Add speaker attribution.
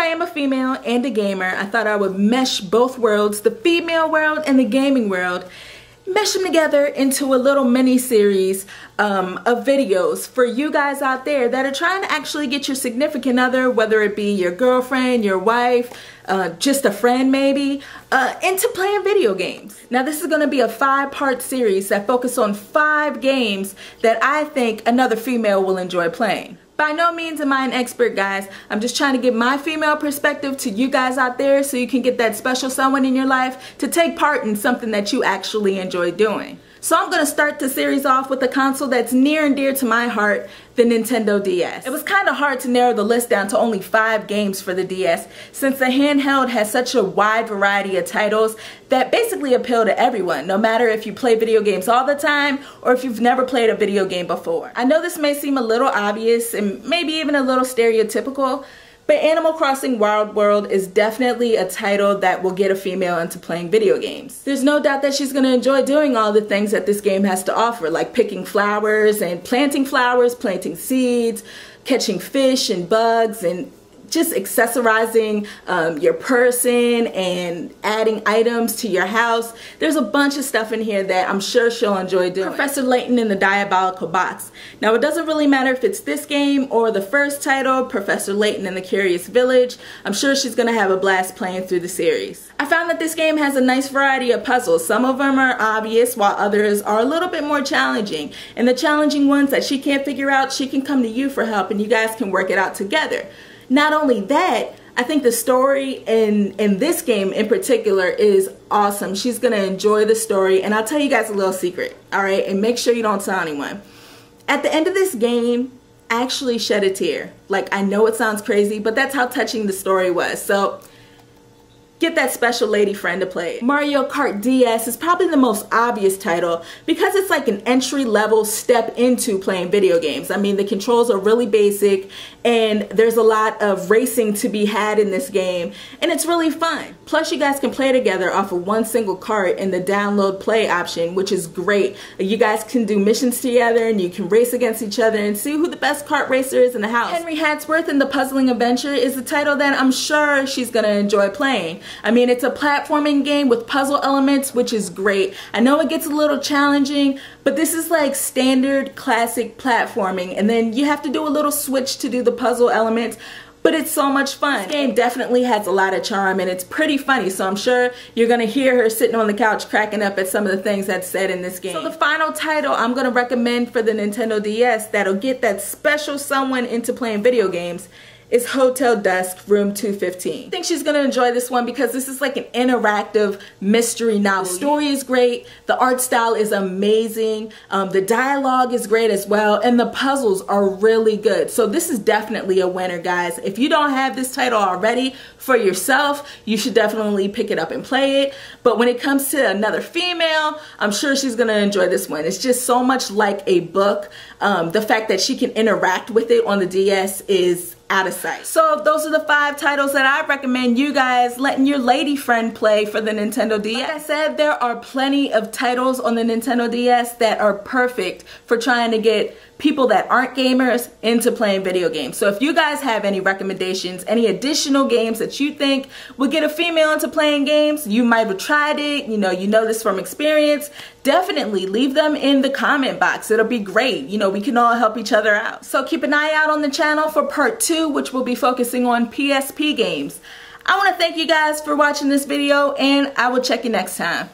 Speaker 1: am a female and a gamer, I thought I would mesh both worlds, the female world and the gaming world, mesh them together into a little mini series of videos for you guys out there that are trying to actually get your significant other, whether it be your girlfriend, your wife, just a friend maybe, into playing video games. Now this is going to be a 5-part series that focus on 5 games that I think another female will enjoy playing. By no means am I an expert, guys. I'm just trying to give my female perspective to you guys out there so you can get that special someone in your life to take part in something that you actually enjoy doing. So I'm going to start the series off with a console that's near and dear to my heart, the Nintendo DS. It was kind of hard to narrow the list down to only 5 games for the DS, since the handheld has such a wide variety of titles that basically appeal to everyone, no matter if you play video games all the time or if you've never played a video game before. I know this may seem a little obvious and maybe even a little stereotypical, but Animal Crossing Wild World is definitely a title that will get a female into playing video games. There's no doubt that she's going to enjoy doing all the things that this game has to offer, like picking flowers, planting seeds, catching fish and bugs, and just accessorizing your person and adding items to your house. There's a bunch of stuff in here that I'm sure she'll enjoy doing. Professor Layton and the Diabolical Bots. Now it doesn't really matter if it's this game or the first title, Professor Layton and the Curious Village. I'm sure she's gonna have a blast playing through the series. I found that this game has a nice variety of puzzles. Some of them are obvious while others are a little bit more challenging. And the challenging ones that she can't figure out, she can come to you for help and you guys can work it out together. Not only that, I think the story in this game in particular is awesome. She's going to enjoy the story, and I'll tell you guys a little secret, alright? And make sure you don't tell anyone. At the end of this game, I actually shed a tear. Like, I know it sounds crazy, but that's how touching the story was. So get that special lady friend to play it. Mario Kart DS is probably the most obvious title because it's like an entry-level step into playing video games. I mean, the controls are really basic and there's a lot of racing to be had in this game, and it's really fun. Plus, you guys can play together off of one single cart in the download play option, which is great. You guys can do missions together and you can race against each other and see who the best kart racer is in the house. Henry Hadsworth and the Puzzling Adventure is a title that I'm sure she's gonna enjoy playing. I mean, it's a platforming game with puzzle elements, which is great. I know it gets a little challenging, but this is like standard classic platforming, and then you have to do a little switch to do the puzzle elements, but it's so much fun. This game definitely has a lot of charm and it's pretty funny, so I'm sure you're gonna hear her sitting on the couch cracking up at some of the things that's said in this game. So the final title I'm gonna recommend for the Nintendo DS that'll get that special someone into playing video games is Hotel Dusk Room 215. I think she's gonna enjoy this one because this is like an interactive mystery novel. The story is great, the art style is amazing, the dialogue is great as well, and the puzzles are really good. So this is definitely a winner, guys. If you don't have this title already for yourself, you should definitely pick it up and play it. But when it comes to another female, I'm sure she's gonna enjoy this one. It's just so much like a book. The fact that she can interact with it on the DS is out of sight. So those are the 5 titles that I recommend you guys letting your lady friend play for the Nintendo DS. Like I said, there are plenty of titles on the Nintendo DS that are perfect for trying to get people that aren't gamers into playing video games. So if you guys have any recommendations, any additional games that you think would get a female into playing games, you might have tried it, you know this from experience, definitely leave them in the comment box. It'll be great. We can all help each other out. So keep an eye out on the channel for part 2, which will be focusing on PSP games. I want to thank you guys for watching this video, and I will check you next time.